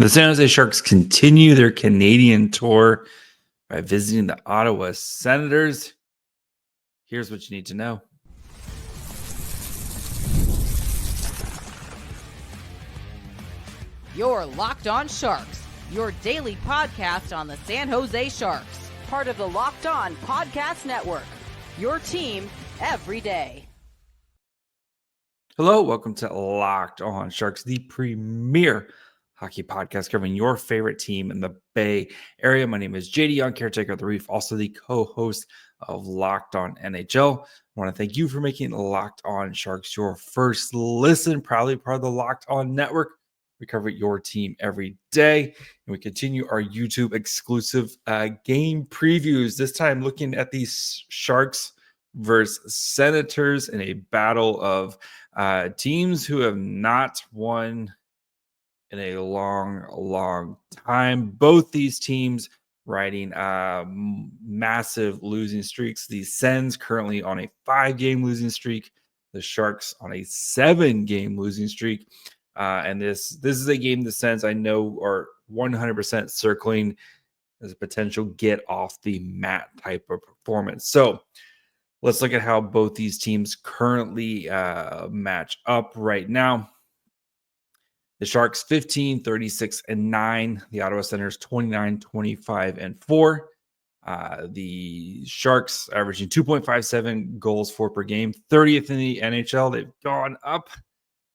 The San Jose Sharks continue their Canadian tour by visiting the Ottawa Senators. Here's what you need to know. You're Locked On Sharks, your daily podcast on the San Jose Sharks, part of the Locked On Podcast Network, your team every day. Hello, welcome to Locked On Sharks, the premier hockey podcast covering your favorite team in the Bay Area. My name is JD, Young, caretaker of the Reef, also the co-host of Locked On NHL. I want to thank you for making Locked On Sharks your first listen, proudly part of the Locked On Network. We cover your team every day, and we continue our YouTube exclusive game previews. This time looking at the Sharks versus Senators in a battle of teams who have not won in a long time. Both these teams riding massive losing streaks. The Sens currently on a 5-game losing streak. The Sharks on a 7-game losing streak. And this is a game the Sens I know are 100% circling as a potential get off the mat type of performance. So let's look at how both these teams currently match up right now. The Sharks 15, 36, and 9. The Ottawa Senators 29, 25, and 4. The Sharks averaging 2.57 goals for per game, 30th in the NHL. They've gone up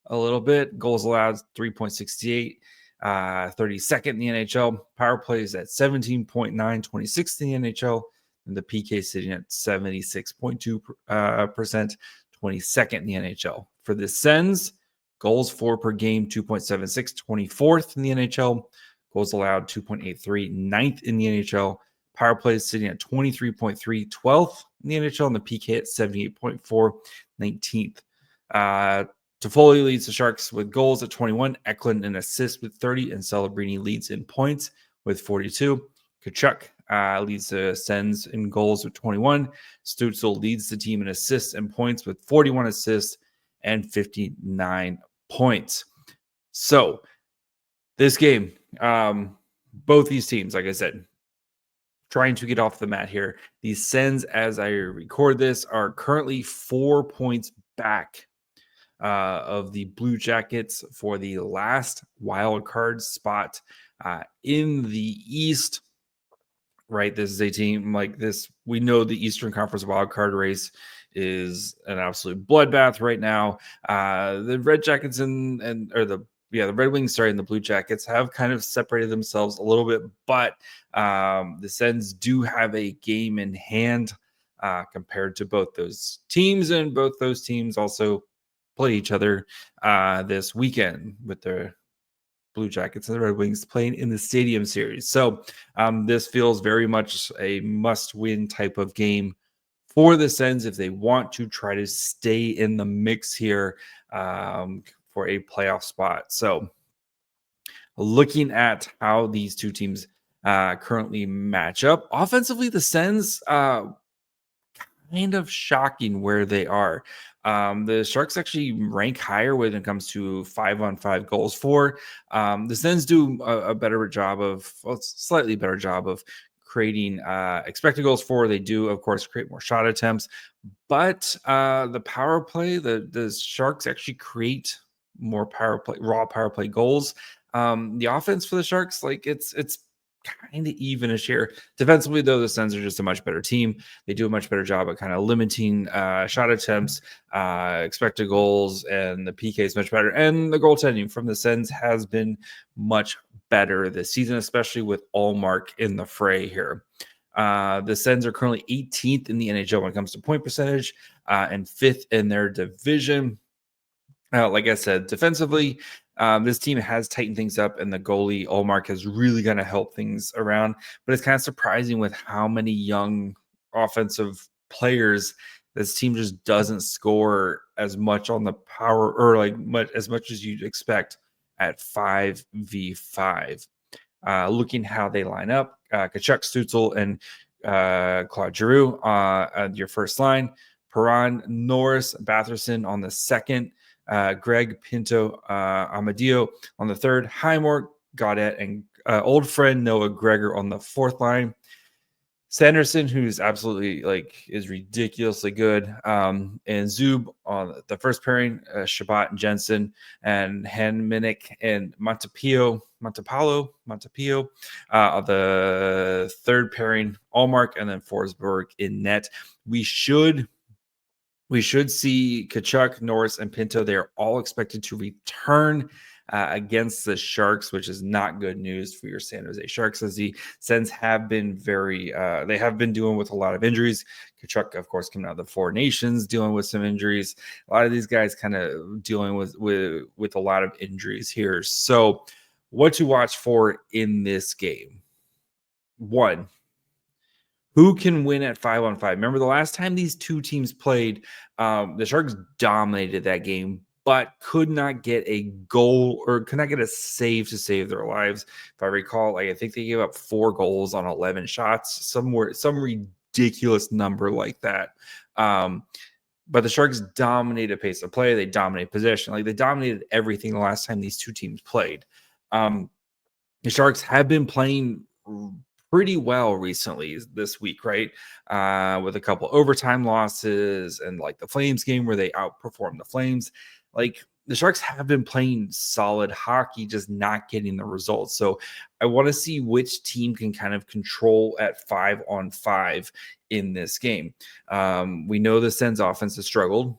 a little bit. Goals allowed 3.68, 32nd in the NHL. Power plays at 17.9, 26th in the NHL. And the PK sitting at 76.2%, 22nd in the NHL. For the Sens, goals for per game, 2.76, 24th in the NHL. Goals allowed, 2.83, 9th in the NHL. Power plays sitting at 23.3, 12th in the NHL. And the PK at 78.4, 19th. Toffoli leads the Sharks with goals at 21. Eklund in assists with 30. And Celebrini leads in points with 42. Tkachuk leads the Sens in goals with 21. Stutzle leads the team in assists and points with 41 assists and 59 points. So this game, both these teams, like I said, trying to get off the mat here. The Sens, as I record this, are currently 4 points back of the Blue Jackets for the last wild card spot in the East. Right, this is a team like this. We know the Eastern Conference wild card race is an absolute bloodbath right now. The Red Jackets the Red Wings, and the Blue Jackets have kind of separated themselves a little bit, but the Sens do have a game in hand compared to both those teams, and both those teams also play each other this weekend with their Blue Jackets and the Red Wings playing in the Stadium Series. So this feels very much a must-win type of game for the Sens if they want to try to stay in the mix here for a playoff spot. So looking at how these two teams currently match up, offensively, the Sens kind of shocking where they are. The Sharks actually rank higher when it comes to 5-on-5 goals for. The Sens do a slightly better job of creating expected goals for. They do, of course, create more shot attempts, but the power play, the Sharks actually create more raw power play goals. The offense for the Sharks, it's kind of even-ish here. Defensively, though, the Sens are just a much better team. They do a much better job at kind of limiting shot attempts, expected goals, and the PK is much better. And the goaltending from the Sens has been much better this season, especially with Allmark in the fray here. The Sens are currently 18th in the NHL when it comes to point percentage and 5th in their division. Like I said, defensively, this team has tightened things up, and the goalie, Allmark, has really going to help things around. But it's kind of surprising with how many young offensive players this team just doesn't score as much on the power or as much as you'd expect at 5v5. Looking how they line up, Tkachuk, Stutzle, and Claude Giroux at your first line. Perron, Norris, Batherson on the second. Greg, Pinto, Amadio on the third. Highmore, Gaudette, and old friend Noah Gregor on the fourth line. Sanderson, who's absolutely is ridiculously good, and Zub on the first pairing, Shabbat and Jensen, and Hanminick and Montepillo on the third pairing, Allmark, and then Forsberg in net. We should see Tkachuk, Norris, and Pinto. They are all expected to return against the Sharks, which is not good news for your San Jose Sharks, as the Sens have been they have been dealing with a lot of injuries. Tkachuk, of course, coming out of the Four Nations, dealing with some injuries. A lot of these guys kind of dealing with a lot of injuries here. So what to watch for in this game? One, who can win at 5-on-5? Remember the last time these two teams played, the Sharks dominated that game, but could not get a goal or could not get a save to save their lives. If I recall, I think they gave up 4 goals on 11 shots, some ridiculous number like that. But the Sharks dominated pace of play. They dominated possession. They dominated everything the last time these two teams played. The Sharks have been playing pretty well recently this week, right? With a couple overtime losses and the Flames game where they outperformed the Flames. The Sharks have been playing solid hockey, just not getting the results. So I want to see which team can kind of control at 5-on-5 in this game. We know the Sens offense has struggled.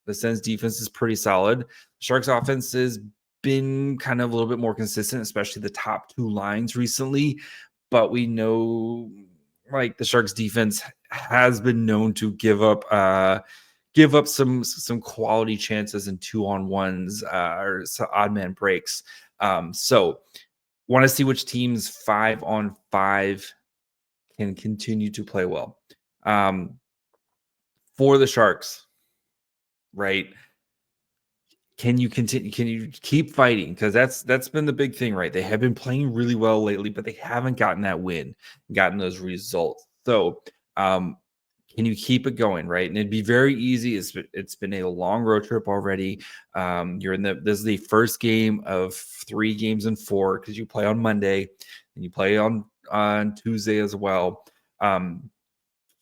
The Sens defense is pretty solid. The Sharks offense has been kind of a little bit more consistent, especially the top 2 lines recently. But we know the Sharks defense has been known to give up some quality chances and 2-on-1s or odd man breaks. So want to see which teams 5-on-5 can continue to play well. For the Sharks, right? Can you continue? Can you keep fighting? Because that's been the big thing, right? They have been playing really well lately, but they haven't gotten that win, gotten those results. So, can you keep it going, right? And it'd be very easy. It's been a long road trip already. This is the first game of 3 games in 4 because you play on Monday and you play on Tuesday as well.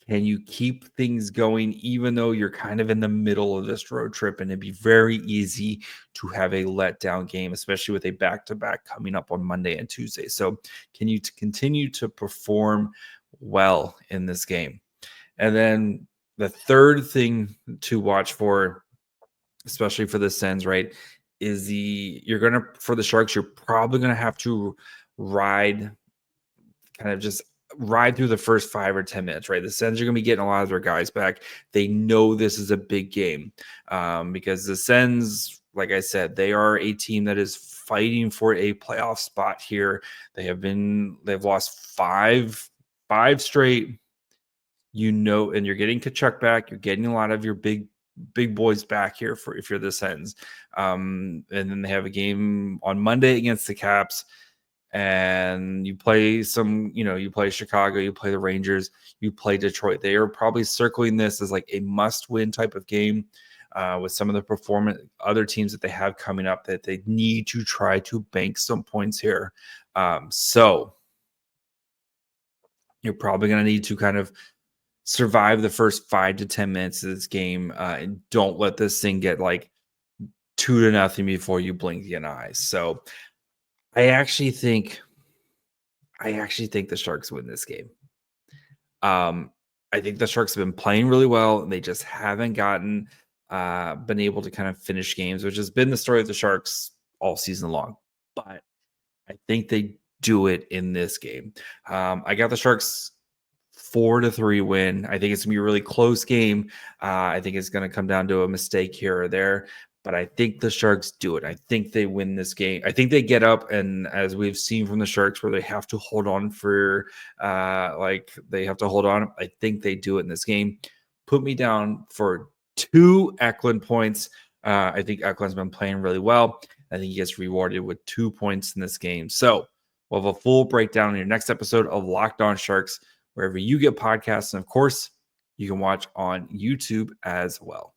Can you keep things going even though you're kind of in the middle of this road trip? And it'd be very easy to have a letdown game, especially with a back-to-back coming up on Monday and Tuesday. So can you continue to perform well in this game? And then the third thing to watch for, especially for the Sens, right, is for the Sharks, you're probably going to have to ride through the first 5 or 10 minutes, right? The Sens are going to be getting a lot of their guys back. They know this is a big game because the Sens, like I said, they are a team that is fighting for a playoff spot here. They've lost five straight, and you're getting Tkachuk back. You're getting a lot of your big boys back here if you're the Sens. And then they have a game on Monday against the Caps. And you play you play Chicago, you play the Rangers, you play Detroit. They are probably circling this as a must-win type of game with some of the other teams that they have coming up that they need to try to bank some points here. So you're probably going to need to kind of survive the first 5 to 10 minutes of this game and don't let this thing get 2-0 before you blink an eye. So I actually think the Sharks win this game. I think the Sharks have been playing really well, and they just haven't been able to kind of finish games, which has been the story of the Sharks all season long. But I think they do it in this game. I got the Sharks 4-3 win. I think it's gonna be a really close game. I think it's gonna come down to a mistake here or there. But I think the Sharks do it. I think they win this game. I think they get up, and as we've seen from the Sharks, where they have to hold on I think they do it in this game. Put me down for 2 Eklund points. I think Eklund's been playing really well. I think he gets rewarded with 2 points in this game. So we'll have a full breakdown in your next episode of Locked On Sharks, wherever you get podcasts. And of course, you can watch on YouTube as well.